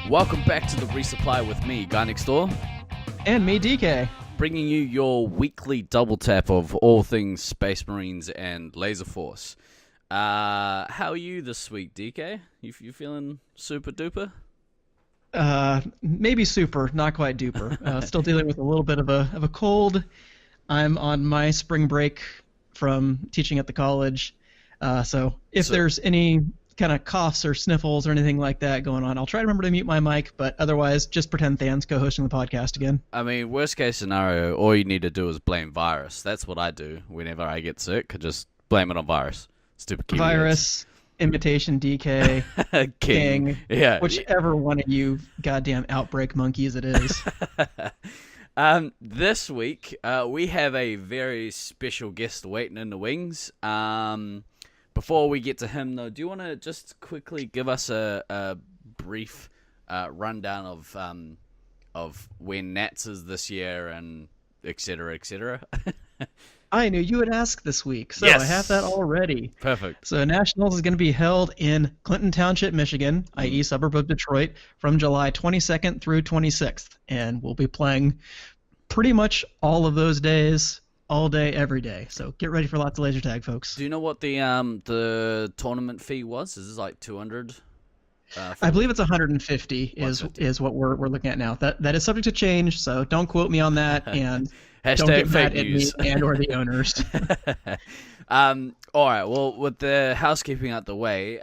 Welcome back to the Resupply with me, Guy Next Door, and me, DK, bringing you your weekly double tap of all things Space Marines and Laser Force. How are you this week, DK? You feeling super duper? Maybe super, not quite duper. Still dealing with a little bit of a cold. I'm on my spring break from teaching at the college, so if there's any kind of coughs or sniffles or anything like that going on, I'll try to remember to mute my mic, but otherwise just pretend Than's co-hosting the podcast again. I mean, worst case scenario, all you need to do is blame virus. That's what I do whenever I get sick. I just blame it on virus. Stupid Kiwi Virus, Invitation, DK, King, yeah, whichever one of you goddamn outbreak monkeys it is. This week, we have a very special guest waiting in the wings. Before we get to him, though, do you want to just quickly give us a brief rundown of when Nats is this year and et cetera, et cetera? I knew you would ask this week, so yes! I have that already. Perfect. So Nationals is going to be held in Clinton Township, Michigan, i.e. suburb of Detroit, from July 22nd through 26th. And we'll be playing pretty much all of those days, all day, every day. So get ready for lots of laser tag, folks. Do you know what the tournament fee was? Is this like 200? I believe it's 150 is what we're looking at now. That is subject to change, so don't quote me on that, and don't get mad at me and or the owners. All right. Well, with the housekeeping out the way,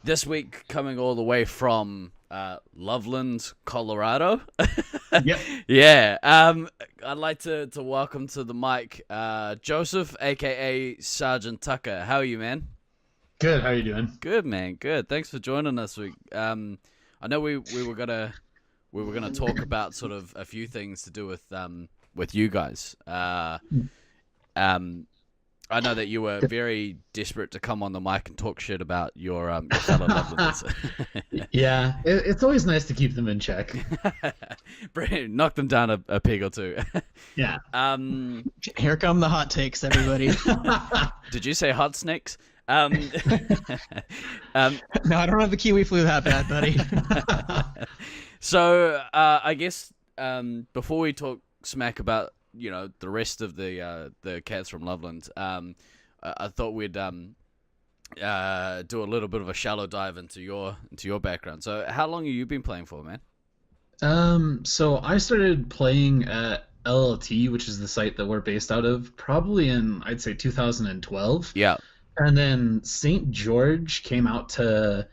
this week coming all the way from Loveland, Colorado. Yep. Yeah. I'd like to welcome to the mic Joseph, aka Sgt Tucker. How are you, man? Good. How are you doing? Good, man. Good. Thanks for joining us. I know we were gonna talk about sort of a few things to do with you guys. I know that you were very desperate to come on the mic and talk shit about your fellow Lovelanders. Yeah, it's always nice to keep them in check. Knock them down a peg or two. Yeah. Here come the hot takes, everybody. Did you say hot snakes? No, I don't have the kiwi flu that bad, buddy. So I guess before we talk smack about the rest of the cats from Loveland, I thought we'd do a little bit of a shallow dive into your background. So how long have you been playing for, man? So I started playing at LLT, which is the site that we're based out of, probably in, I'd say, 2012. Yeah. And then St. George came out to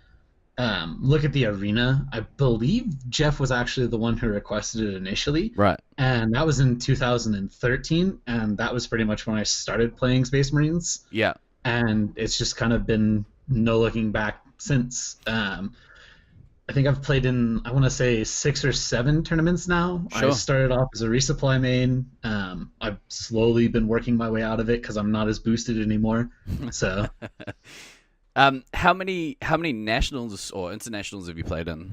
look at the arena. I believe Jeff was actually the one who requested it initially. Right. And that was in 2013, and that was pretty much when I started playing Space Marines. Yeah. And it's just kind of been no looking back since. I think I've played in, I want to say, 6 or 7 tournaments now. Sure. I started off as a resupply main. I've slowly been working my way out of it because I'm not as boosted anymore. So, how many nationals or internationals have you played in?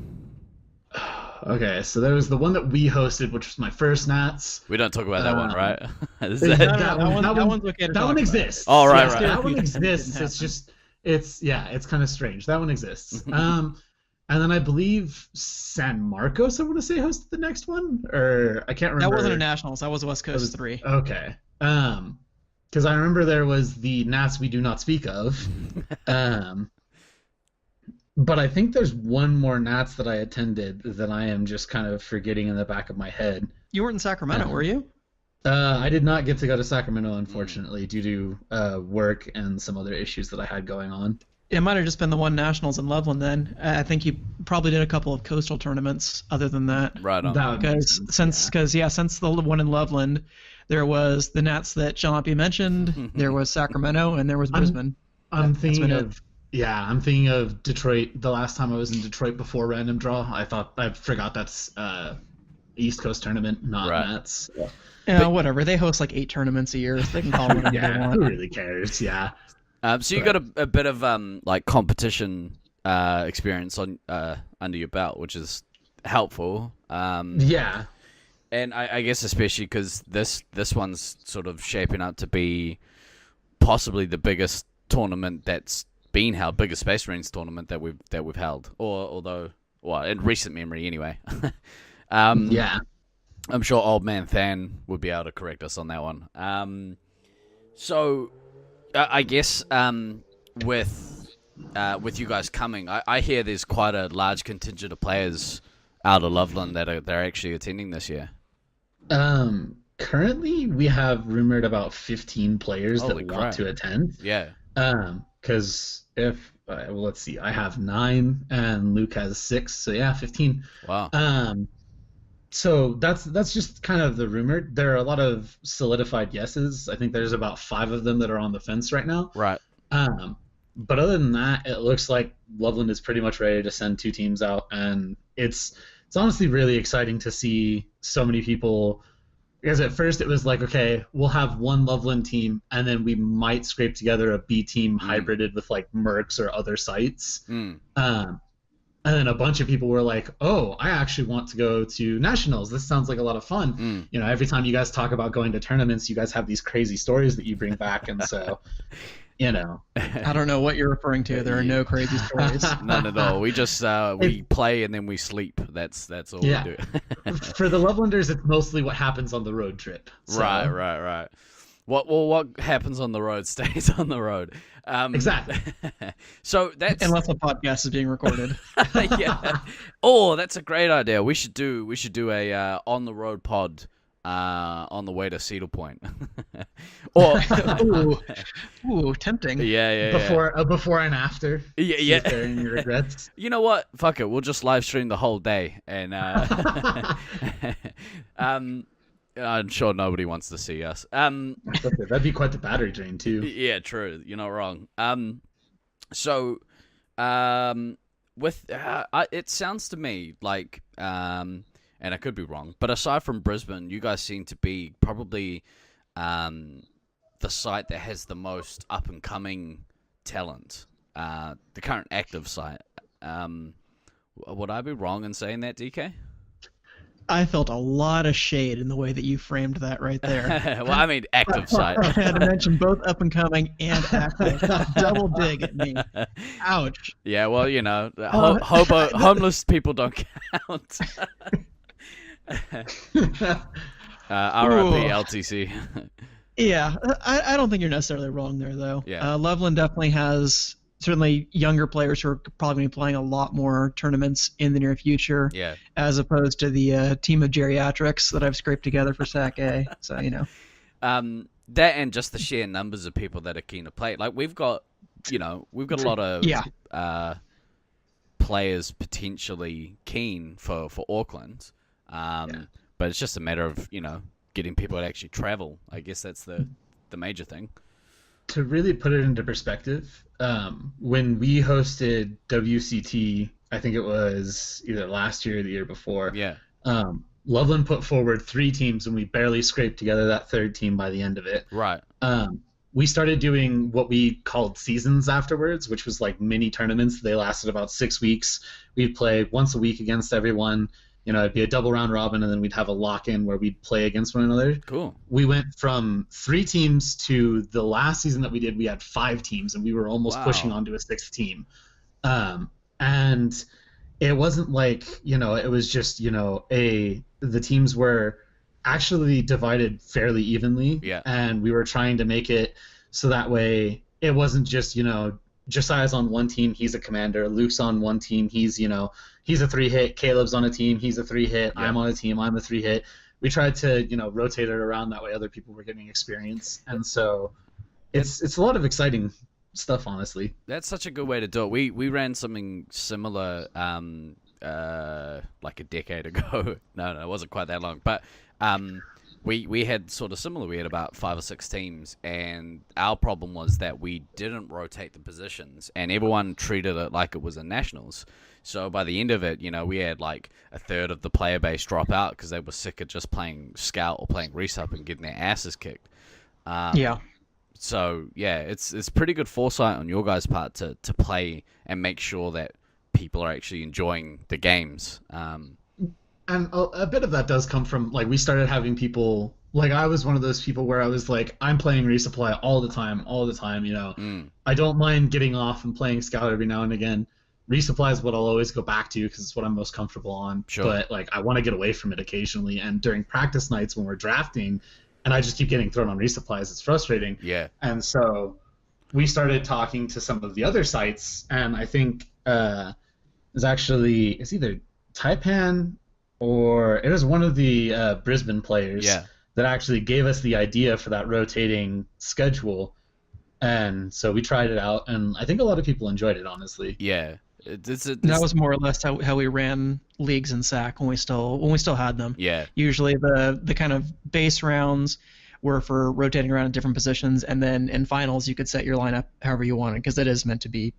Okay, so there was the one that we hosted, which was my first Nats. We don't talk about that one, right? That one's okay to that talk one about. exists. Oh, right, Yes, right. That one exists. It's just, it's kind of strange. That one exists. And then I believe San Marcos, I want to say, hosted the next one, or I can't remember. That wasn't a Nationals. That was West Coast 3. Okay. Because I remember there was the Nats we do not speak of. But I think there's one more Nats that I attended that I am just kind of forgetting in the back of my head. You weren't in Sacramento, were you? I did not get to go to Sacramento, unfortunately, due to work and some other issues that I had going on. It might have just been the one Nationals in Loveland then. I think you probably did a couple of coastal tournaments other than that. Right on. Because since the one in Loveland, there was the Nats that shall not be mentioned, there was Sacramento, and there was Brisbane. I'm thinking of Detroit. The last time I was in Detroit before Random Draw, I forgot that's East Coast tournament, not Nats. Yeah, whatever. They host like 8 tournaments a year. They can call it whatever they want. Who really cares? Yeah. So you got a bit of like competition experience on under your belt, which is helpful. Yeah. And I guess especially because this one's sort of shaping up to be possibly the biggest tournament that's been held, biggest Space Marines tournament that we've held, or well, in recent memory anyway. Yeah. I'm sure Old Man Than would be able to correct us on that one. So I guess with you guys coming, I hear there's quite a large contingent of players out of Loveland that they're actually attending this year. Currently we have rumored about 15 players Holy that crap. want to attend. Yeah. Because if well, let's see, I have 9 and Luke has 6, so yeah, 15. Wow. So that's just kind of the rumor. There are a lot of solidified yeses. I think there's about 5 of them that are on the fence right now. Right. But other than that, it looks like Loveland is pretty much ready to send 2 teams out, and it's honestly really exciting to see so many people. Because at first it was like, okay, we'll have one Loveland team, and then we might scrape together a B team hybrided with like Mercs or other sites. And then a bunch of people were like, oh, I actually want to go to nationals. This sounds like a lot of fun. You know, every time you guys talk about going to tournaments, you guys have these crazy stories that you bring back. And so, you know. I don't know what you're referring to. There are no crazy stories. None at all. We just we play and then we sleep. That's all we do. For the Lovelanders, it's mostly what happens on the road trip. So. Right. What happens on the road stays on the road. Exactly. So that's unless the podcast is being recorded. Yeah. Oh, that's a great idea. We should do a on the road pod on the way to Cedar Point. Or ooh, tempting. Yeah. Before and after. Yeah. Any regrets. You know what? Fuck it. We'll just live stream the whole day, and I'm sure nobody wants to see us. That'd be quite the battery drain too. Yeah, true. You're not wrong. So, with it sounds to me like, and I could be wrong, but aside from Brisbane, you guys seem to be probably the site that has the most up and coming talent. The current active site. Would I be wrong in saying that, DK? I felt a lot of shade in the way that you framed that right there. Well, I mean, active site. I had to mention both up and coming and active. Double dig at me. Ouch. Yeah, well, you know, homeless people don't count. RIP LTC. Yeah, I don't think you're necessarily wrong there, though. Yeah. Loveland definitely has certainly younger players who are probably going to be playing a lot more tournaments in the near future, as opposed to the team of geriatrics that I've scraped together for SAC A. So, you know. That and just the sheer numbers of people that are keen to play. Like, we've got a lot of players potentially keen for Auckland. But it's just a matter of, you know, getting people to actually travel. I guess that's the major thing. To really put it into perspective, when we hosted WCT, I think it was either last year or the year before. Yeah. Loveland put forward 3 teams, and we barely scraped together that 3rd team by the end of it. Right. We started doing what we called seasons afterwards, which was like mini tournaments. They lasted about 6 weeks. We'd play once a week against everyone. You know, it'd be a double round robin, and then we'd have a lock-in where we'd play against one another. Cool. We went from 3 teams to the last season that we did, we had 5 teams, and we were almost pushing onto a 6th team. And it wasn't like, you know, it was just, you know, the teams were actually divided fairly evenly. Yeah. And we were trying to make it so that way it wasn't just, you know, Josiah's on one team, he's a commander. Luke's on one team, he's a 3-hit. Caleb's on a team, he's a 3-hit. Yeah. I'm on a team, I'm a 3-hit. We tried to, you know, rotate it around that way other people were getting experience. And so it's a lot of exciting stuff, honestly. That's such a good way to do it. We ran something similar like a decade ago. No, it wasn't quite that long. But we had sort of similar. We had about 5 or 6 teams, and our problem was that we didn't rotate the positions, and everyone treated it like it was a nationals. So by the end of it, you know, we had like a third of the player base drop out because they were sick of just playing scout or playing resup and getting their asses kicked. So yeah, it's pretty good foresight on your guys' part to play and make sure that people are actually enjoying the games. And a bit of that does come from, like, we started having people, like, I was one of those people where I was like, I'm playing resupply all the time, you know. I don't mind getting off and playing scout every now and again. resupply is what I'll always go back to because it's what I'm most comfortable on. Sure. But like I want to get away from it occasionally. And during practice nights when we're drafting, and I just keep getting thrown on resupplies, it's frustrating. Yeah. And so we started talking to some of the other sites, and I think it's either Taipan or it was one of the Brisbane players that actually gave us the idea for that rotating schedule. And so we tried it out, and I think a lot of people enjoyed it, honestly. Yeah. That was more or less how we ran leagues in SAC when we still had them. Yeah. Usually the kind of base rounds were for rotating around in different positions, and then in finals you could set your lineup however you wanted, because it is meant to be,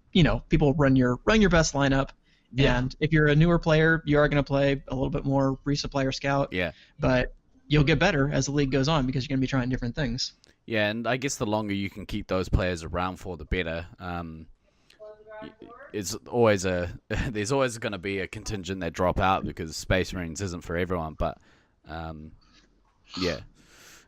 people run your best lineup. Yeah. And if you're a newer player, you are going to play a little bit more resupply or scout. Yeah. But you'll get better as the league goes on because you're going to be trying different things. Yeah, and I guess the longer you can keep those players around for, the better. There's always going to be a contingent that drop out because Space Marines isn't for everyone. But yeah,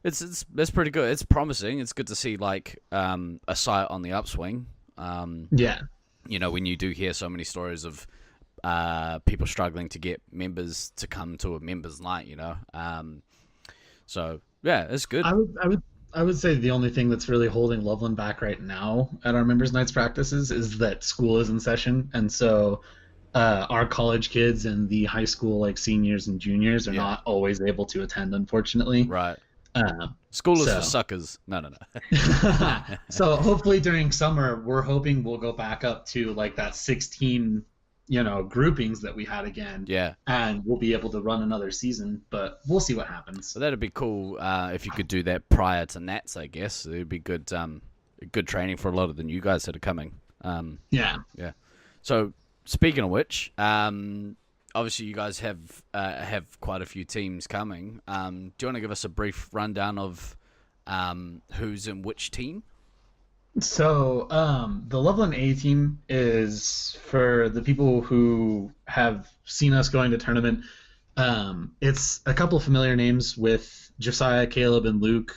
it's pretty good. It's promising. It's good to see like a site on the upswing. Yeah, when you do hear so many stories of people struggling to get members to come to a members night. So yeah, it's good. I would say the only thing that's really holding Loveland back right now at our members' nights practices is that school is in session, and so our college kids and the high school like seniors and juniors are not always able to attend, unfortunately. Right. School is for suckers. No. So hopefully during summer, we're hoping we'll go back up to like that 16 groupings that we had again. Yeah. And we'll be able to run another season, but we'll see what happens. So that'd be cool if you could do that prior to Nats, I guess. It'd be good training for a lot of the new guys that are coming. Yeah. So speaking of which, obviously you guys have quite a few teams coming. Do you want to give us a brief rundown of who's in which team? So the Loveland A team is for the people who have seen us going to tournament. It's a couple familiar names with Josiah, Caleb, and Luke.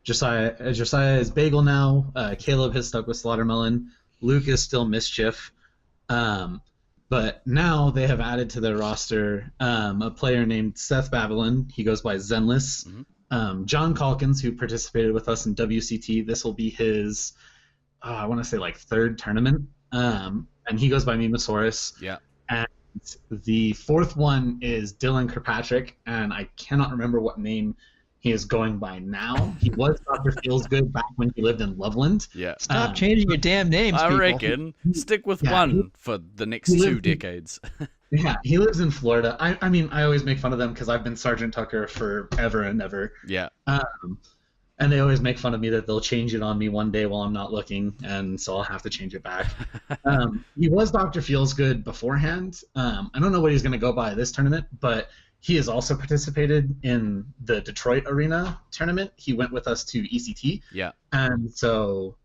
Josiah is Bagel now. Caleb has stuck with Slaughtermelon. Luke is still Mischief. But now they have added to their roster a player named Seth Babylon. He goes by Zenless. Mm-hmm. John Calkins, who participated with us in WCT, this will be his, I want to say like third tournament, and he goes by Mimosaurus. Yeah. And the fourth one is Dylan Kirkpatrick, and I cannot remember what name he is going by now. He was Dr. Feels Good back when he lived in Loveland. Yeah. Stop changing your damn names, I people. Reckon. Stick with one for the next 2 decades. Yeah, he lives in Florida. I mean, I always make fun of them because I've been Sgt Tucker forever and ever. Yeah. And they always make fun of me that they'll change it on me one day while I'm not looking, and so I'll have to change it back. He was Dr. Feels Good beforehand. I don't know what he's going to go by this tournament, but he has also participated in the Detroit Arena tournament. He went with us to ECT. Yeah. And so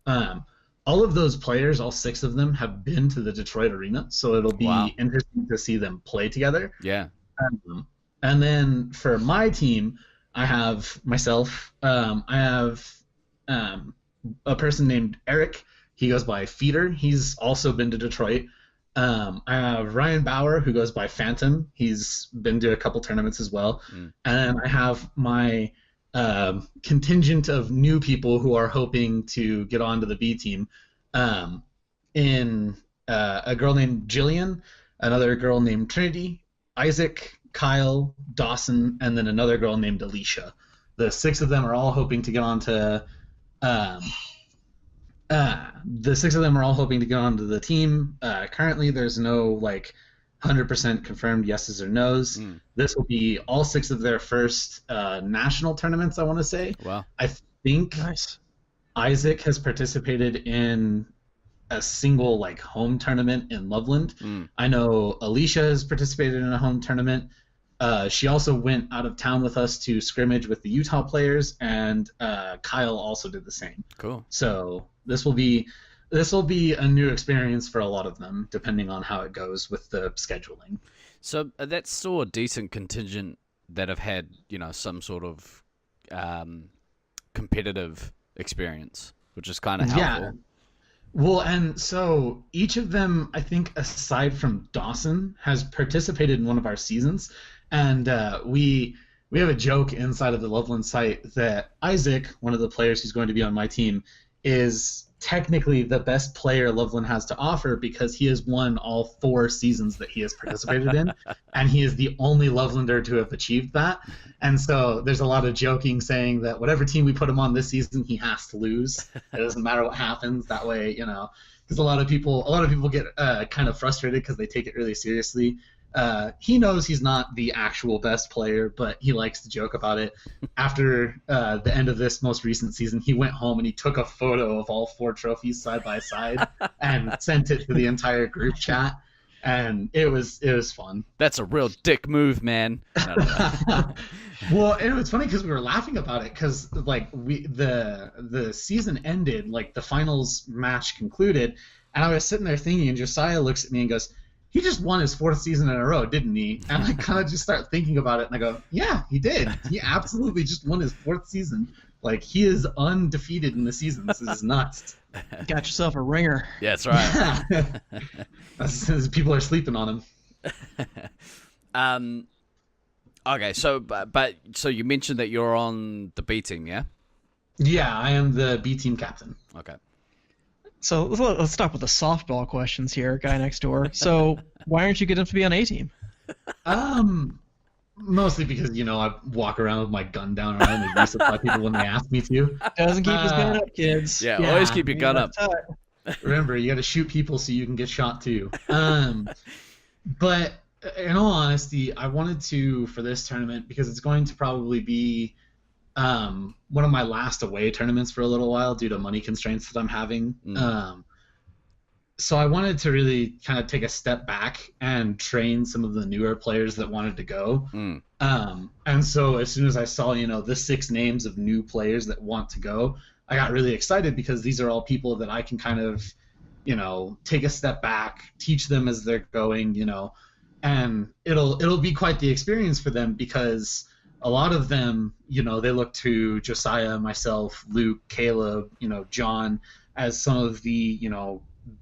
all of those players, all 6 of them, have been to the Detroit Arena, so it'll be interesting to see them play together. Yeah. And then for my team, I have myself. I have a person named Eric. He goes by Feeder. He's also been to Detroit. I have Ryan Bauer, who goes by Phantom. He's been to a couple tournaments as well. And I have my contingent of new people who are hoping to get onto the B team. In a girl named Jillian, another girl named Trinity, Isaac, Kyle, Dawson, and then another girl named Alicia. The 6 of them are all hoping to get onto the team. Currently, there's no 100% confirmed yeses or nos. This will be all 6 of their first national tournaments, I want to say. Wow. I think Nice. Isaac has participated in a single home tournament in Loveland. I know Alicia has participated in a home tournament. She also went out of town with us to scrimmage with the Utah players, and Kyle also did the same. Cool. So this will be a new experience for a lot of them, depending on how it goes with the scheduling. So that's still a decent contingent that have had, some sort of competitive experience, which is kind of helpful. Well, and so each of them, I think, aside from Dawson, has participated in one of our seasons, and we have a joke inside of the Loveland site that Isaac, one of the players who's going to be on my team, is technically the best player Loveland has to offer because he has won all 4 seasons that he has participated in, and he is the only Lovelander to have achieved that. And so there's a lot of joking saying that whatever team we put him on this season, he has to lose. It doesn't matter what happens. That way, because a lot of people get kind of frustrated because they take it really seriously. He knows he's not the actual best player, but he likes to joke about it. After the end of this most recent season, he went home and he took a photo of all 4 trophies side by side and sent it to the entire group chat. And it was fun. That's a real dick move, man. No. Well, and it was funny because we were laughing about it because like the season ended, like the finals match concluded, and I was sitting there thinking, and Josiah looks at me and goes, "He just won his 4th season in a row, didn't he?" And I kind of just start thinking about it, and I go, "Yeah, he did. He absolutely just won his 4th season. Like he is undefeated in the season. This is nuts." Got yourself a ringer. Yeah, that's right. People are sleeping on him. Okay, so so you mentioned that you're on the B team, yeah? Yeah, I am the B team captain. Okay. So let's start with the softball questions here, guy next door. So why aren't you good enough to be on A team? Mostly because I walk around with my gun down around and resupply people when they ask me to. Doesn't keep his gun up, kids. Yeah, always keep your gun up. Remember, you got to shoot people so you can get shot too. But in all honesty, I wanted to for this tournament because it's going to probably be one of my last away tournaments for a little while due to money constraints that I'm having. So I wanted to really kind of take a step back and train some of the newer players that wanted to go. And so as soon as I saw, the 6 names of new players that want to go, I got really excited because these are all people that I can kind of, take a step back, teach them as they're going, and it'll be quite the experience for them because a lot of them, they look to Josiah, myself, Luke, Caleb, John as some of the,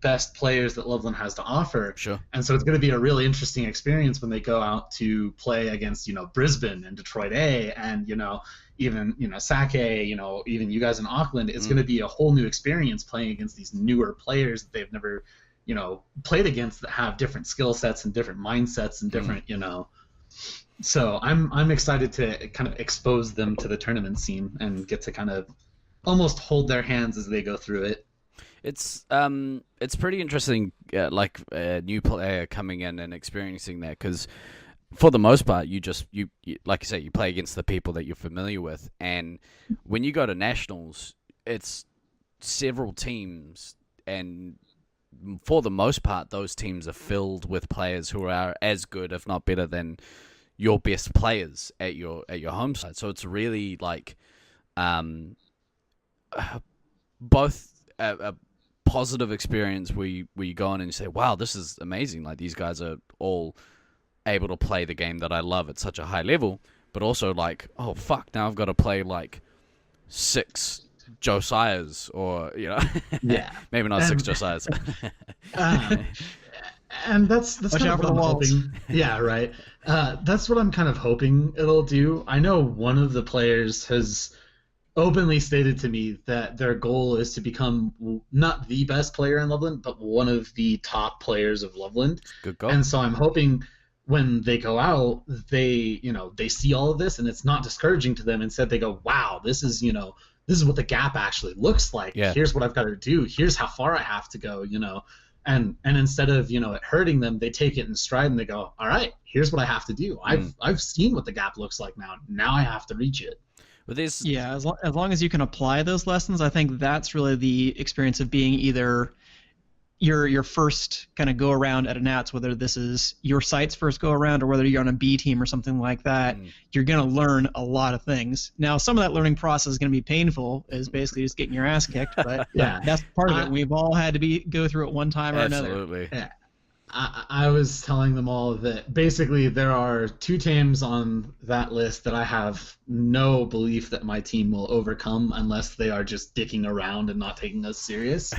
best players that Loveland has to offer. Sure. And so it's going to be a really interesting experience when they go out to play against, Brisbane and Detroit A and, even, Sac A, even you guys in Auckland. It's going to be a whole new experience playing against these newer players that they've never, played against that have different skill sets and different mindsets and different, So I'm excited to kind of expose them to the tournament scene and get to kind of almost hold their hands as they go through it. It's pretty interesting, like a new player coming in and experiencing that because for the most part, you like you say, you play against the people that you're familiar with, and when you go to nationals, it's several teams, and for the most part, those teams are filled with players who are as good, if not better, than your best players at your home side. So it's really like both a positive experience where you go on and you say, wow, this is amazing. Like these guys are all able to play the game that I love at such a high level, but also like, oh fuck, now I've got to play like 6 Josiahs or yeah, maybe not 6 Josiahs. And that's kind of what I'm hoping. Yeah, right. That's what I'm kind of hoping it'll do. I know one of the players has openly stated to me that their goal is to become not the best player in Loveland, but one of the top players of Loveland. Good goal. And so I'm hoping when they go out, they see all of this and it's not discouraging to them. Instead, they go, wow, this is what the gap actually looks like. Yeah. Here's what I've got to do. Here's how far I have to go, And instead of it hurting them, they take it in stride and they go, all right, here's what I have to do. I've seen what the gap looks like now. Now I have to reach it. But there's as long as you can apply those lessons, I think that's really the experience of being either your first kind of go around at a Nats, whether this is your site's first go around or whether you're on a B team or something like that. You're going to learn a lot of things. Now, some of that learning process is going to be painful, is basically just getting your ass kicked, but yeah, that's part of it. We've all had to go through it one time or another. Absolutely. Yeah. I was telling them all that basically there are 2 teams on that list that I have no belief that my team will overcome unless they are just dicking around and not taking us serious.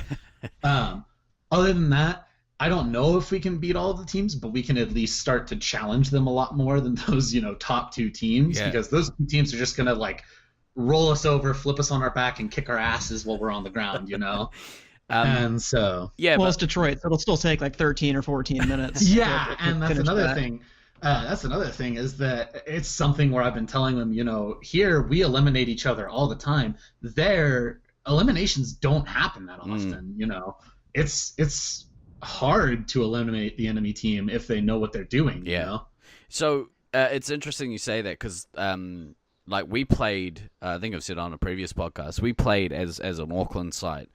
Other than that, I don't know if we can beat all of the teams, but we can at least start to challenge them a lot more than those, top 2 teams, because those 2 teams are just gonna like roll us over, flip us on our back, and kick our asses while we're on the ground. And so it's Detroit, so it'll still take like 13 or 14 minutes. Yeah, and that's another thing. That's another thing is that it's something where I've been telling them, here we eliminate each other all the time. There, eliminations don't happen that often. It's hard to eliminate the enemy team if they know what they're doing. So it's interesting you say that, because like we played, I think I've said on a previous podcast, we played as an Auckland side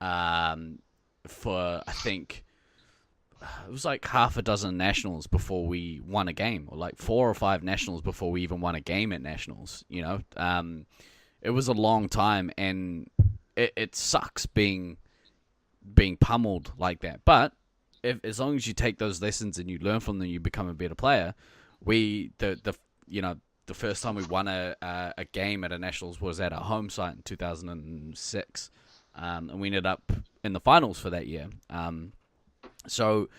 for, I think it was like half a dozen nationals before we won a game, or like 4 or 5 nationals before we even won a game at nationals. It was a long time, and it sucks being pummeled like that. But as long as you take those lessons and you learn from them, you become a better player. The first time we won a game at a nationals was at our home site in 2006, and we ended up in the finals for that year. So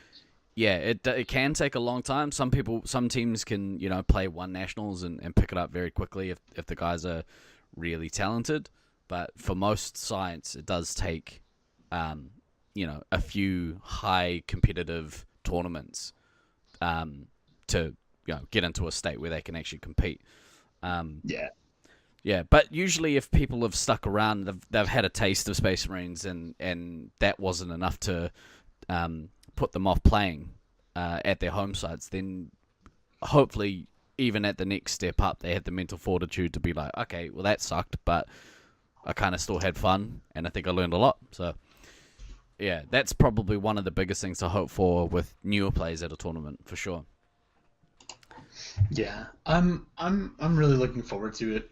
yeah, it can take a long time. Some teams can play one nationals and pick it up very quickly if the guys are really talented. But for most sites, it does take a few high competitive tournaments to get into a state where they can actually compete. Yeah, but usually if people have stuck around, they've had a taste of Space Marines, and that wasn't enough to put them off playing at their home sites, then hopefully even at the next step up, they had the mental fortitude to be like, okay, well that sucked, but I kind of still had fun, and I think I learned a lot. So yeah, that's probably one of the biggest things to hope for with newer players at a tournament, for sure. Yeah, I'm really looking forward to it.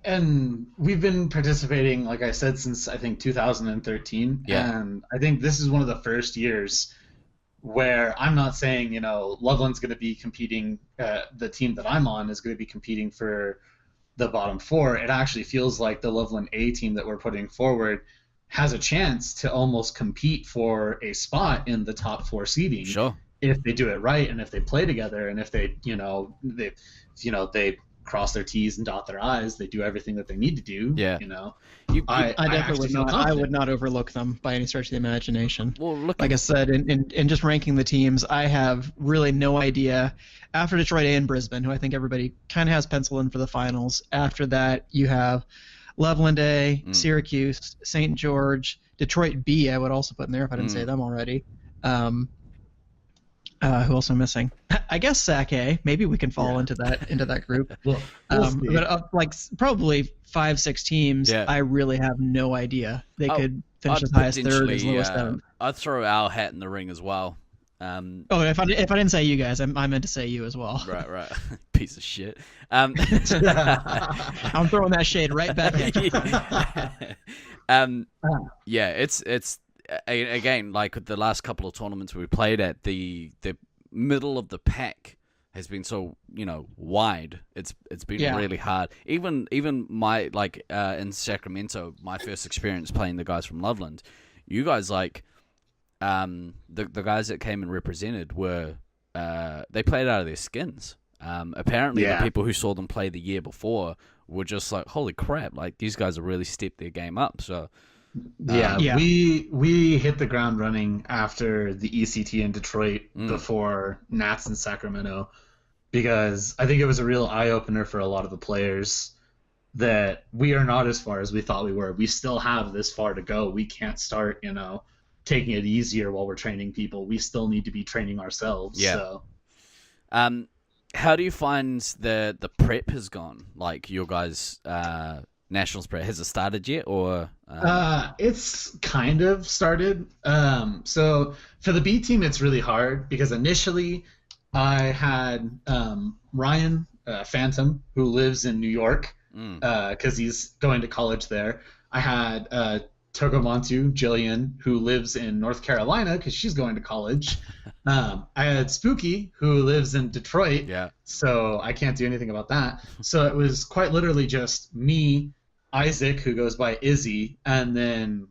And we've been participating, like I said, since I think 2013. Yeah. And I think this is one of the first years where I'm not saying, Loveland's going to be competing, the team that I'm on is going to be competing for the bottom 4. It actually feels like the Loveland A team that we're putting forward has a chance to almost compete for a spot in the top 4 seeding. Sure. If they do it right, and if they play together, and if they, they cross their T's and dot their I's, they do everything that they need to do. Yeah. I definitely would not. I would not overlook them by any stretch of the imagination. Well, like I said, in just ranking the teams, I have really no idea. After Detroit A and Brisbane, who I think everybody kind of has penciled in for the finals. After that, you have Loveland A, Syracuse, St. George, Detroit B. I would also put in there if I didn't say them already. Who else am I missing? I guess Sac A. Maybe we can fall into that group. We'll but probably 5-6 teams. Yeah. I really have no idea. They could finish as high as 3rd, as low as 7th. I'd throw our hat in the ring as well. If I didn't say you guys, I meant to say you as well. Right. Piece of shit. I'm throwing that shade right back at you. Yeah, it's again, like the last couple of tournaments we played at, the middle of the pack has been so wide. It's been really hard. Even my in Sacramento, my first experience playing the guys from Loveland, you guys the guys that came and represented were they played out of their skins. Apparently the people who saw them play the year before were just like, holy crap, like these guys have really stepped their game up. So we hit the ground running after the ECT in Detroit before Nats in Sacramento, because I think it was a real eye-opener for a lot of the players that we are not as far as we thought we were. We still have this far to go. We can't start, taking it easier while we're training people. We still need to be training ourselves. Yeah. So. How do you find the prep has gone? Like your guys' Nationals prep, has it started yet, or? It's kind of started. So for the B team, it's really hard because initially I had Ryan Phantom, who lives in New York, because he's going to college there. I had Togomontu Jillian, who lives in North Carolina because she's going to college. I had Spooky, who lives in Detroit, so I can't do anything about that. So it was quite literally just me Isaac, who goes by Izzy, and then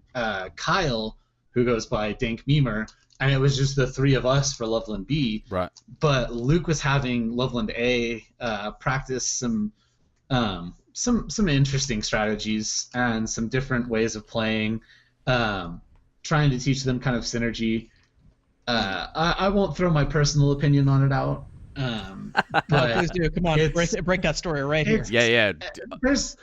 Kyle, who goes by Dank Memer. And it was just the three of us for Loveland B. Right. But Luke was having Loveland A practice some interesting strategies and some different ways of playing, trying to teach them kind of synergy. I won't throw my personal opinion on it out. But Please do. Come on, break that story right here. Yeah. There's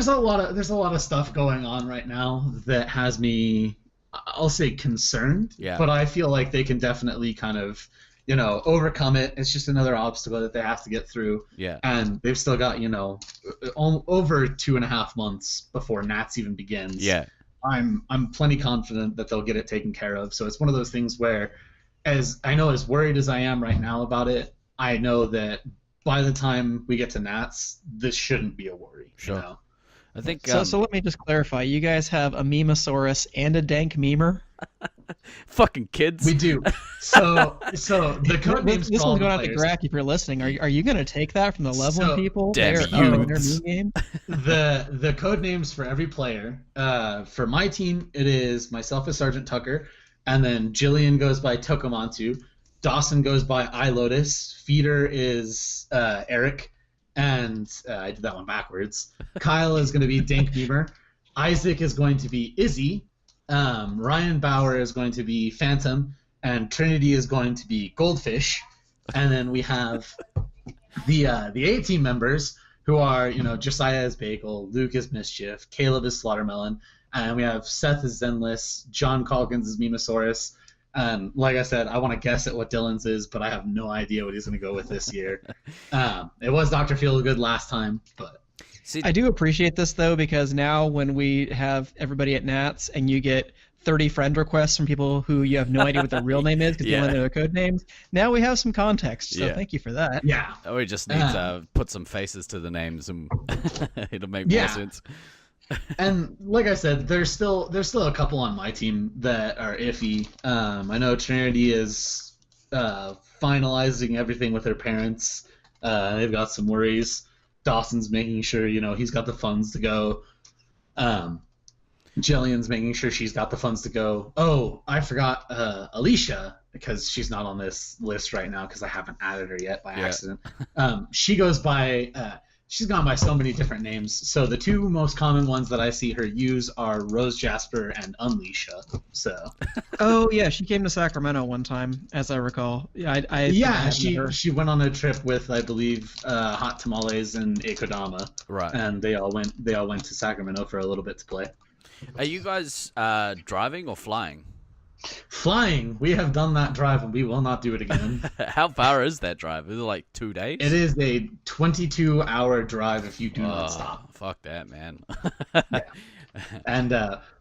a lot of stuff going on right now that has me, I'll say, concerned. Yeah. But I feel like they can definitely kind of, overcome it. It's just another obstacle that they have to get through. Yeah. And they've still got, over 2.5 months before Nats even begins. Yeah. I'm plenty confident that they'll get it taken care of. So it's one of those things where, as worried as I am right now about it, I know that by the time we get to Nats, this shouldn't be a worry. Sure. I think so let me just clarify. You guys have a Memosaurus and a Dank Memer? Fucking kids. We do. So the code names. This one's going out to Grack if you're listening. Are you going to take that from the Loveland people? Damn Their you. meme game? The code names for every player. For my team, it is myself as Sgt Tucker, and then Jillian goes by Tokomantu, Dawson goes by iLotus, Feeder is Eric, and I did that one backwards. Kyle is going to be Dank Memer. Isaac is going to be Izzy. Ryan Bauer is going to be Phantom, and Trinity is going to be Goldfish. And then we have the A team members, who are, Josiah is Bagel, Luke is Mischief, Caleb is Slaughtermelon, and we have Seth is Zenless, John Calkins is Memosaurus. And like I said, I want to guess at what Dylan's is, but I have no idea what he's going to go with this year. It was Dr. Feelgood last time, but... See, I do appreciate this, though, because now when we have everybody at Nats and you get 30 friend requests from people who you have no idea what their real name is because you only know their code names, now we have some context, so thank you for that. Yeah. We just need to put some faces to the names and it'll make more sense. And like I said, there's still a couple on my team that are iffy. I know Trinity is finalizing everything with her parents. They've got some worries. Dawson's making sure, he's got the funds to go. Jillian's making sure she's got the funds to go. Oh, I forgot Alicia, because she's not on this list right now because I haven't added her yet by accident. She goes by... she's gone by so many different names. So the two most common ones that I see her use are Rose Jasper and Unleasha. So. Oh yeah, she came to Sacramento one time, as I recall. She went on a trip with, I believe, Hot Tamales and Akodama. Right. And they all went to Sacramento for a little bit to play. Are you guys driving or flying? Flying. We have done that drive and we will not do it again. How far is that drive? Is it like 2 days? It is a 22-hour drive if you do not stop. Fuck that, man. Yeah. And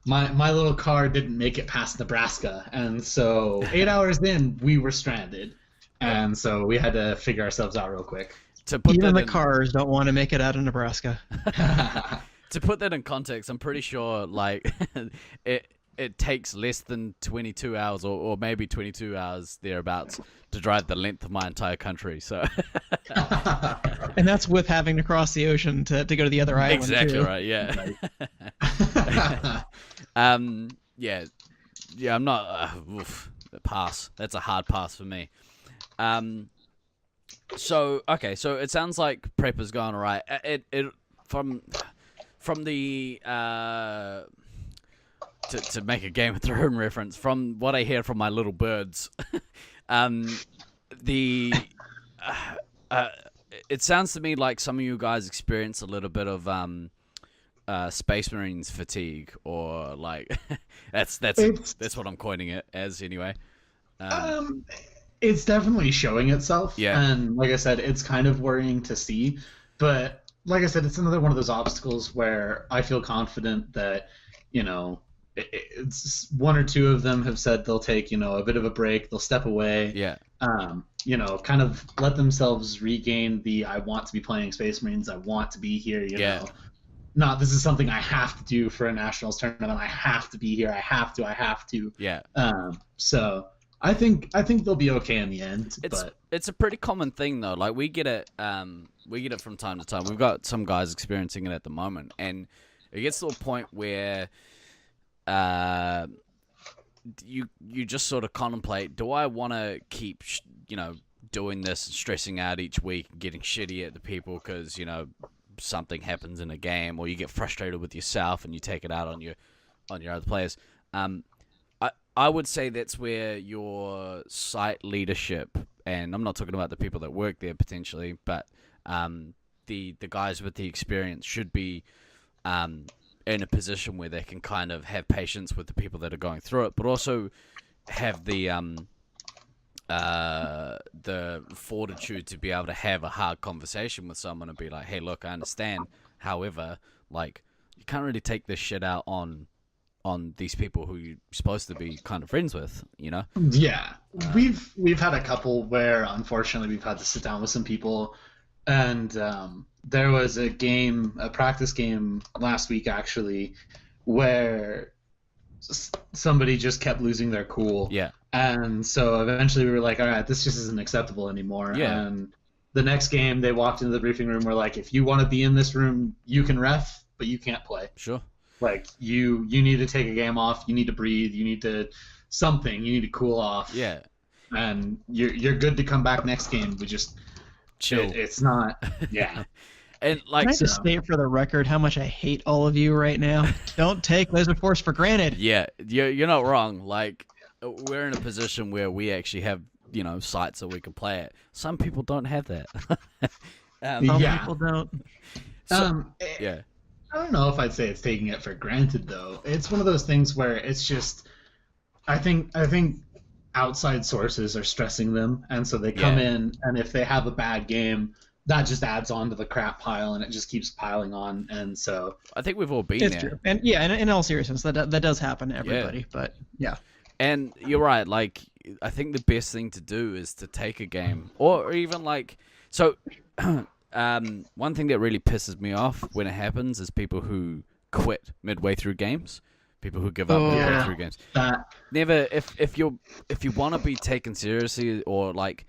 my little car didn't make it past Nebraska, and so 8 hours in we were stranded, and so we had to figure ourselves out real quick. Even the cars don't want to make it out of Nebraska. To put that in context, I'm pretty sure like it takes less than 22 hours or maybe 22 hours thereabouts to drive the length of my entire country. So, and that's with having to cross the ocean to go to the other island. Exactly too. right. Yeah. Yeah. I'm not. Pass. That's a hard pass for me. So it sounds like prep has gone all right. It from the to make a Game of Thrones reference, from what I hear from my little birds, it sounds to me like some of you guys experience a little bit of Space Marines fatigue, or like that's what I'm coining it as anyway. It's definitely showing itself, and like I said, it's kind of worrying to see, but like I said, it's another one of those obstacles where I feel confident that, it's one or two of them have said they'll take, a bit of a break, they'll step away, kind of let themselves regain the I want to be playing Space Marines, I want to be here, know. Not this is something I have to do for a Nationals tournament, I have to be here, I have to. Yeah. So I think they'll be okay in the end. It's a pretty common thing though. Like we get it from time to time. We've got some guys experiencing it at the moment, and it gets to a point where you just sort of contemplate, do I want to keep doing this and stressing out each week and getting shitty at the people because something happens in a game, or you get frustrated with yourself and you take it out on your other players. I would say that's where your site leadership, and I'm not talking about the people that work there potentially, but the guys with the experience should be in a position where they can kind of have patience with the people that are going through it, but also have the fortitude to be able to have a hard conversation with someone and be like, hey, look, I understand. However, like, you can't really take this shit out on these people who you're supposed to be kind of friends with, Yeah. We've had a couple where, unfortunately, we've had to sit down with some people, and there was a practice game last week, actually, where somebody just kept losing their cool. Yeah. And so eventually we were like, all right, this just isn't acceptable anymore. Yeah. And the next game, they walked into the briefing room, we're like, if you want to be in this room, you can ref, but you can't play. Sure. Like, you need to take a game off, you need to breathe, you need to cool off. Yeah. And you're good to come back next game, but just chill. It's not, yeah. And like, can I just state for the record how much I hate all of you right now? Don't take Laser Force for granted. Yeah, you're not wrong. Like, we're in a position where we actually have, sites that we can play at. Some people don't have that. Some people don't. Yeah. I don't know if I'd say it's taking it for granted, though. It's one of those things where it's just, I think outside sources are stressing them, and so they come in, and if they have a bad game, that just adds on to the crap pile, and it just keeps piling on, and so... I think we've all been there. It's true. And yeah, in all seriousness, that does happen to everybody, but yeah. And you're right, like, I think the best thing to do is to take a game, or even like... So, one thing that really pisses me off when it happens is people who quit midway through games. People who give up midway through games. Never, if you want to be taken seriously, or like...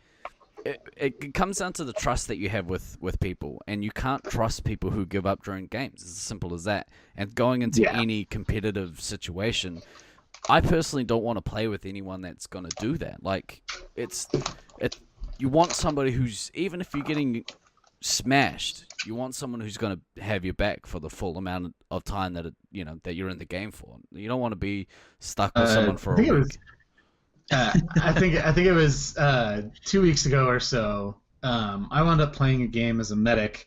It comes down to the trust that you have with people, and you can't trust people who give up during games. It's as simple as that. And going into any competitive situation, I personally don't want to play with anyone that's going to do that. Like, you want somebody who's, even if you're getting smashed, you want someone who's going to have your back for the full amount of time that that you're in the game for. You don't want to be stuck with someone for a week. I think it was 2 weeks ago or so. I wound up playing a game as a medic,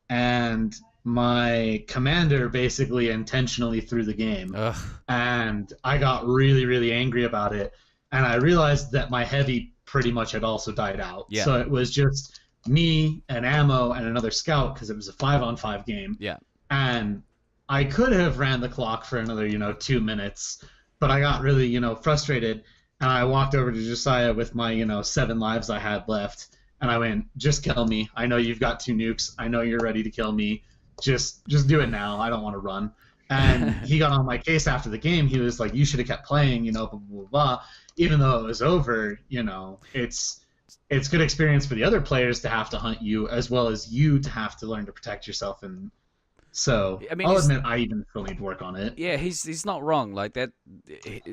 and my commander basically intentionally threw the game. Ugh. And I got really, really angry about it. And I realized that my heavy pretty much had also died out. Yeah. So it was just me and ammo and another scout, because it was a 5-on-5 game. Yeah. And I could have ran the clock for another 2 minutes, but I got really frustrated. And I walked over to Josiah with my, 7 lives I had left, and I went, just kill me. I know you've got 2 nukes. I know you're ready to kill me. Just do it now. I don't want to run. And he got on my case after the game. He was like, you should have kept playing, blah, blah, blah, blah. Even though it was over, it's good experience for the other players to have to hunt you, as well as you to have to learn to protect yourself. And so I'll admit I even still need to work on it. Yeah, he's not wrong. Like that,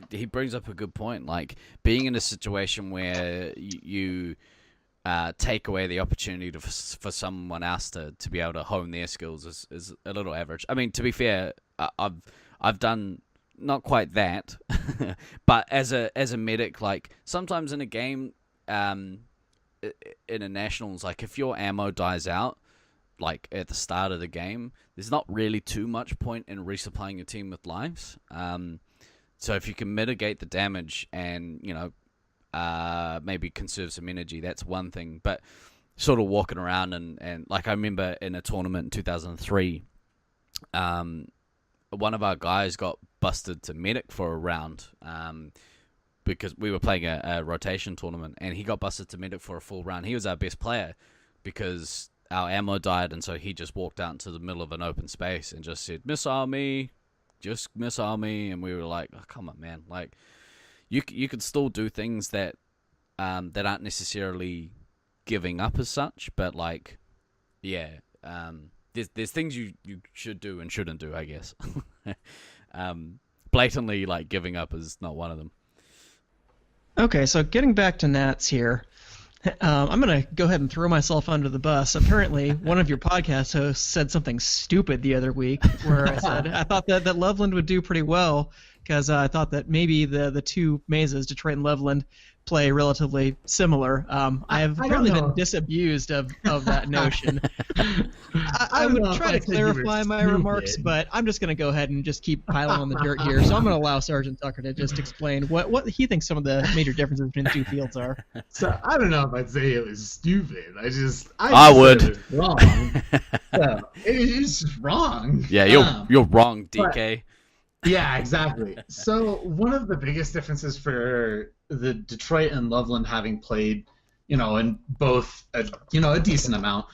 he brings up a good point. Like, being in a situation where you take away the opportunity for someone else to be able to hone their skills is a little average. I mean, to be fair, I've done not quite that, but as a medic, like, sometimes in a game, in a nationals, like, if your ammo dies out, like at the start of the game, there's not really too much point in resupplying your team with lives. So if you can mitigate the damage and maybe conserve some energy, that's one thing. But sort of walking around and like, I remember in a tournament in 2003, one of our guys got busted to medic for a round, because we were playing a rotation tournament, and he got busted to medic for a full round. He was our best player because our ammo died, and so he just walked out into the middle of an open space and just said, missile me, and we were like, oh, come on, man. Like, you could still do things that aren't necessarily giving up as such, but like, yeah, there's things you should do and shouldn't do, I guess. Blatantly like giving up is not one of them. Okay, so getting back to Nats here, I'm going to go ahead and throw myself under the bus. Apparently, one of your podcast hosts said something stupid the other week where I said I thought that Loveland would do pretty well because I thought that maybe the two mazes, Detroit and Loveland, play relatively similar. I have apparently been disabused of that notion. I would try to clarify my remarks, but I'm just going to go ahead and just keep piling on the dirt here. So I'm going to allow Sgt Tucker to just explain what he thinks some of the major differences between the two fields are. So I don't know if I'd say it was stupid. I would. It was wrong. It's just wrong. Yeah, you're wrong, DK. Yeah, exactly. So one of the biggest differences for the Detroit and Loveland having played, in both a decent amount,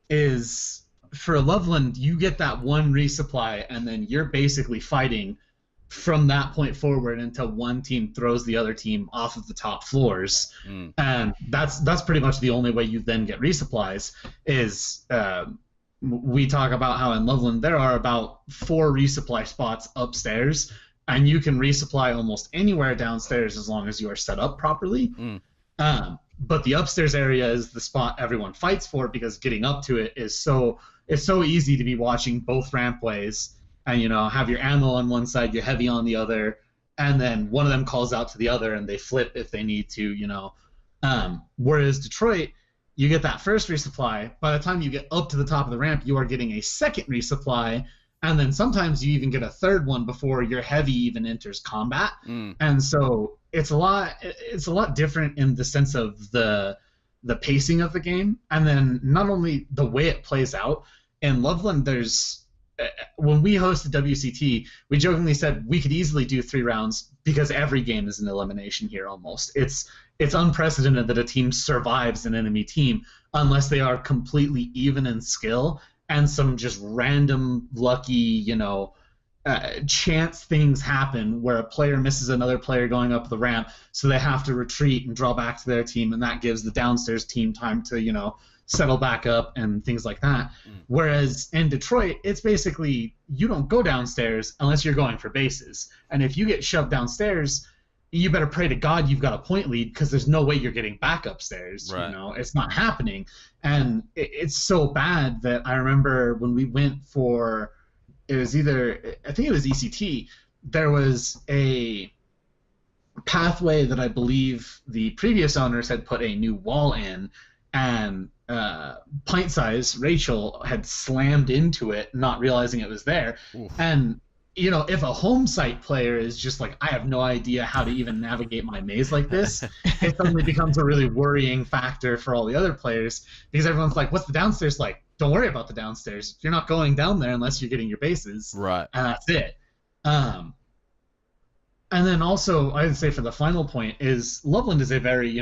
is for Loveland you get that one resupply and then you're basically fighting from that point forward until one team throws the other team off of the top floors, and that's pretty much the only way you then get resupplies. Is we talk about how in Loveland there are about 4 resupply spots upstairs, and you can resupply almost anywhere downstairs as long as you are set up properly. But the upstairs area is the spot everyone fights for because getting up to it is so easy to be watching both rampways and have your ammo on one side, your heavy on the other, and then one of them calls out to the other and they flip if they need to. Whereas Detroit, you get that first resupply. By the time you get up to the top of the ramp, you are getting a second resupply, and then sometimes you even get a third one before your heavy even enters combat. And so it's a lot different in the sense of the pacing of the game, and then not only the way it plays out. In Loveland, when we hosted WCT, we jokingly said we could easily do 3 rounds because every game is an elimination here almost. It's unprecedented that a team survives an enemy team unless they are completely even in skill and some just random lucky, chance things happen where a player misses another player going up the ramp, so they have to retreat and draw back to their team, and that gives the downstairs team time to, settle back up and things like that. Whereas in Detroit, it's basically you don't go downstairs unless you're going for bases. And if you get shoved downstairs, you better pray to God you've got a point lead because there's no way you're getting back upstairs. Right. It's not happening. And it's so bad that I remember when we went for I think it was ECT, there was a pathway that I believe the previous owners had put a new wall in, and Pint Size Rachel had slammed into it, not realizing it was there. Oof. And if a home site player is just like, I have no idea how to even navigate my maze like this, it suddenly becomes a really worrying factor for all the other players because everyone's like, what's the downstairs like? Don't worry about the downstairs. You're not going down there unless you're getting your bases. Right. And that's it. And then also, I would say for the final point is Loveland is a very,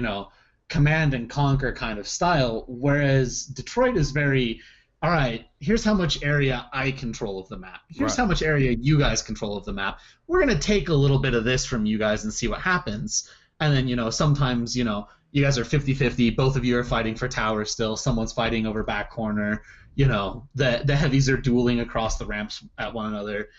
command and conquer kind of style, whereas Detroit is very, all right, here's how much area I control of the map. Here's how much area you guys control of the map. We're going to take a little bit of this from you guys and see what happens. And then, sometimes, you guys are 50-50. Both of you are fighting for tower still. Someone's fighting over back corner. The heavies are dueling across the ramps at one another.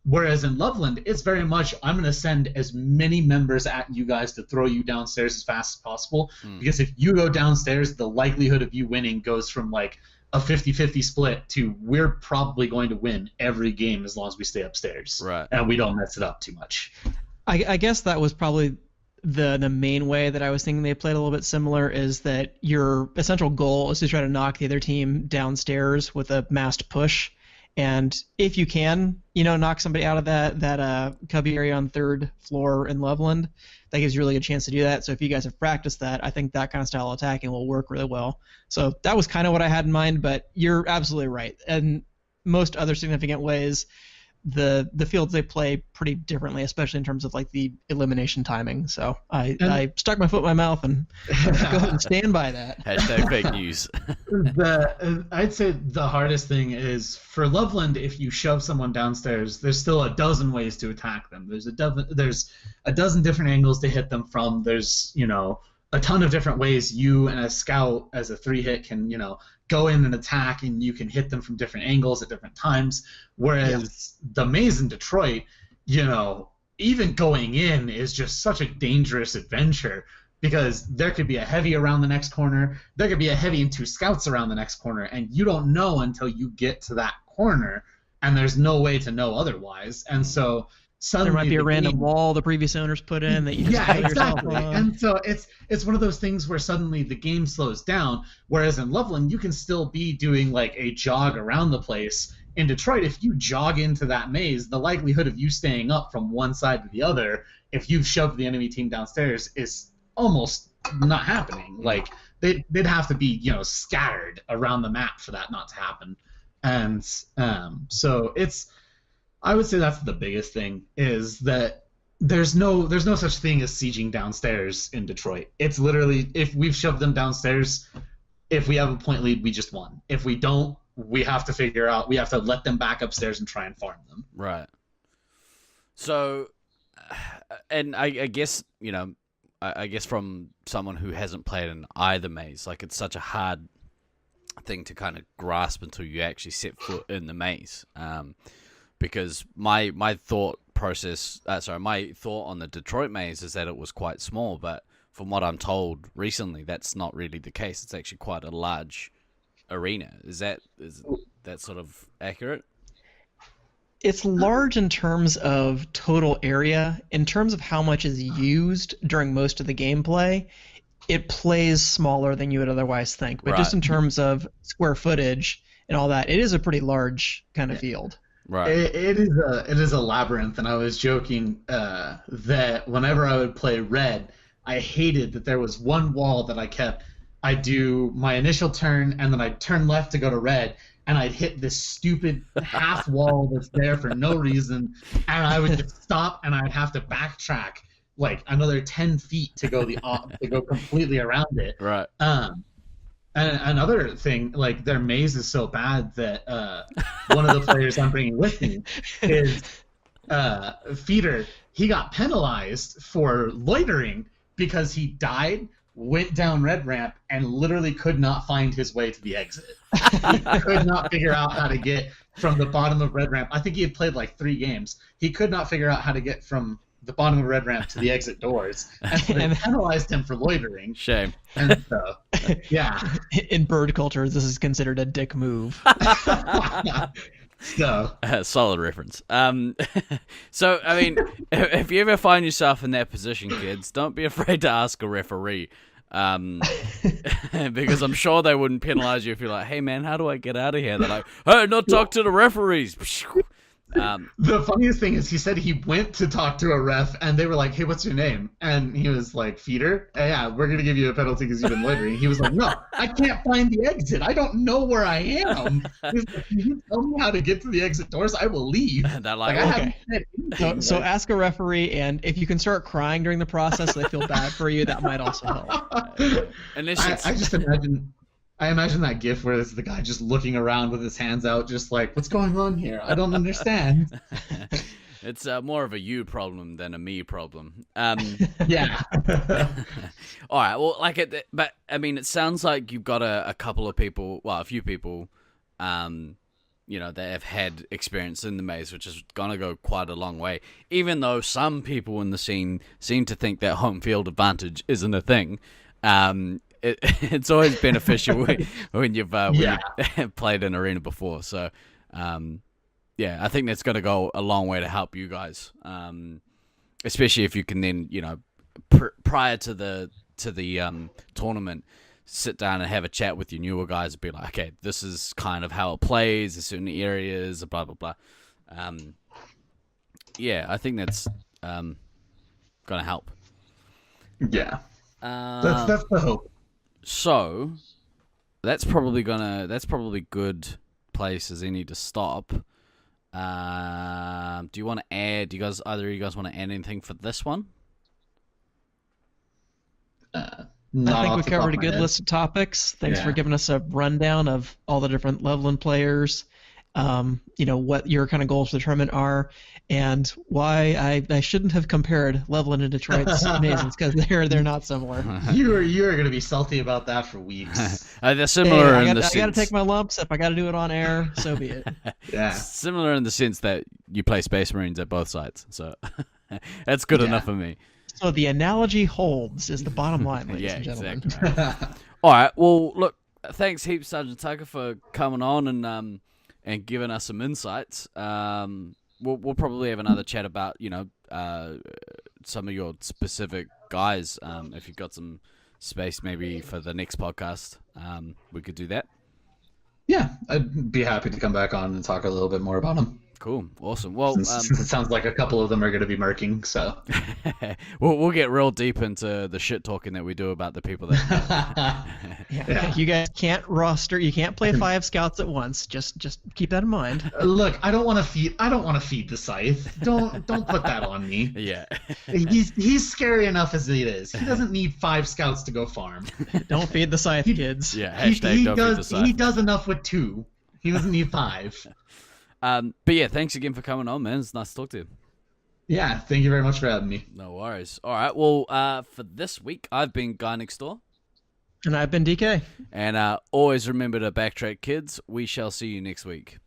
Whereas in Loveland, it's very much, I'm going to send as many members at you guys to throw you downstairs as fast as possible. Because if you go downstairs, the likelihood of you winning goes from like a 50-50 split to we're probably going to win every game as long as we stay upstairs. Right. And we don't mess it up too much. I guess that was probably the main way that I was thinking they played a little bit similar, is that your essential goal is to try to knock the other team downstairs with a massed push. And if you can, knock somebody out of that cubby area on 3rd floor in Loveland, that gives you really a chance to do that. So if you guys have practiced that, I think that kind of style of attacking will work really well. So that was kind of what I had in mind, but you're absolutely right. And most other significant ways, the fields they play pretty differently, especially in terms of like the elimination timing. So I stuck my foot in my mouth and I'm gonna go ahead and stand by that. Hashtag fake news. I'd say the hardest thing is for Loveland, if you shove someone downstairs, there's still a dozen ways to attack them. There's a dozen different angles to hit them from. There's a ton of different ways you and a scout as a 3-hit can, go in and attack, and you can hit them from different angles at different times. Whereas the maze in Detroit, even going in is just such a dangerous adventure, because there could be a heavy around the next corner, there could be a heavy and 2 scouts around the next corner, and you don't know until you get to that corner, and there's no way to know otherwise. And so suddenly there might be a random wall the previous owners put in that you just put exactly. yourself on. And so it's one of those things where suddenly the game slows down, whereas in Loveland you can still be doing like a jog around the place. In Detroit, if you jog into that maze, the likelihood of you staying up from one side to the other, if you've shoved the enemy team downstairs, is almost not happening. Like they'd have to be scattered around the map for that not to happen. And so I would say that's the biggest thing, is that there's no such thing as sieging downstairs in Detroit. It's literally, if we've shoved them downstairs, if we have a point lead, we just won. If we don't, we have to let them back upstairs and try and farm them. Right. So, and I guess, I guess from someone who hasn't played in either maze, like, it's such a hard thing to kind of grasp until you actually set foot in the maze. Because my thought on the Detroit maze is that it was quite small, but from what I'm told recently, that's not really the case. It's actually quite a large arena. Is that sort of accurate? It's large in terms of total area. In terms of how much is used during most of the gameplay, it plays smaller than you would otherwise think. But just in terms of square footage and all that, it is a pretty large kind of field. Right. It is a labyrinth, and I was joking that whenever I would play red, I hated that there was one wall that I'd do my initial turn, and then I'd turn left to go to red, and I'd hit this stupid half wall that's there for no reason, and I would just stop, and I'd have to backtrack like another 10 feet to go to go completely around it. Right. And another thing, like, their maze is so bad that one of the players I'm bringing with me is Feeder. He got penalized for loitering because he died, went down red ramp, and literally could not find his way to the exit. He could not figure out how to get from the bottom of red ramp. I think he had played like 3 games. He could not figure out how to get from the bottom of red ramp to the exit doors, and so they penalized him for loitering. Shame. And so, yeah. In bird culture, this is considered a dick move. So solid reference. So I mean, if you ever find yourself in that position, kids, don't be afraid to ask a referee, because I'm sure they wouldn't penalize you if you're like, "Hey man, how do I get out of here?" They're like, "Hey, not talk to the referees." The funniest thing is he said he went to talk to a ref, and they were like, "Hey, what's your name?" And he was like, "Feeder." Yeah, we're going to give you a penalty because you've been loitering. He was like, "No, I can't find the exit. I don't know where I am." He's like, "Can you tell me how to get to the exit doors? I will leave." And they're like, I okay. haven't said anything. So ask a referee, and if you can start crying during the process, so they feel bad for you, that might also help. I imagine that gif where it's the guy just looking around with his hands out, just like, what's going on here? I don't understand. It's more of a you problem than a me problem. Yeah. All right. Well, but I mean, it sounds like you've got a couple of people, well, a few people, that have had experience in the maze, which is gonna go quite a long way. Even though some people in the scene seem to think that home field advantage isn't a thing. It's always beneficial when you've played an arena before. So, I think that's going to go a long way to help you guys, especially if you can then, prior to the tournament, sit down and have a chat with your newer guys and be like, okay, this is kind of how it plays, there's certain areas, blah, blah, blah. I think that's going to help. Yeah. That's the hope. So that's probably good place as any to stop. Do you want to add? Either of you guys want to add anything for this one? I think we covered a good list of topics. Thanks for giving us a rundown of all the different Loveland players what your kind of goals for the tournament are, and why I shouldn't have compared Loveland and Detroit's mazes, because they're not similar. You are going to be salty about that for weeks. They're similar Hey, in the I got to sense. take my lumps. If I got to do it on air, so be it. Yeah. Similar in the sense that you play Space Marines at both sides, so that's good enough for me. So the analogy holds is the bottom line, ladies Yeah, and gentlemen. exactly. All right. Well, look. Thanks heaps, Sergeant Tucker, for coming on and giving us some insights. We'll probably have another chat about some of your specific guys. If you've got some space, maybe for the next podcast, we could do that. Yeah, I'd be happy to come back on and talk a little bit more about them. Cool, awesome. Well, Since it sounds like a couple of them are going to be murking, so we'll get real deep into the shit talking that we do about the people that. Yeah. You guys can't roster. You can't play 5 scouts at once. Just keep that in mind. Look, I don't want to feed the scythe. Don't put that on me. Yeah. He's scary enough as it is. He doesn't need 5 scouts to go farm. Don't feed the scythe, kids. Yeah. Hashtag don't feed the scythe. He does enough with 2. He doesn't need 5. But yeah, thanks again for coming on, man. It's nice to talk to you. Yeah, thank you very much for having me. No worries. All right. Well, for this week, I've been Guy Next Door. And I've been DK. And always remember to backtrack, kids. We shall see you next week.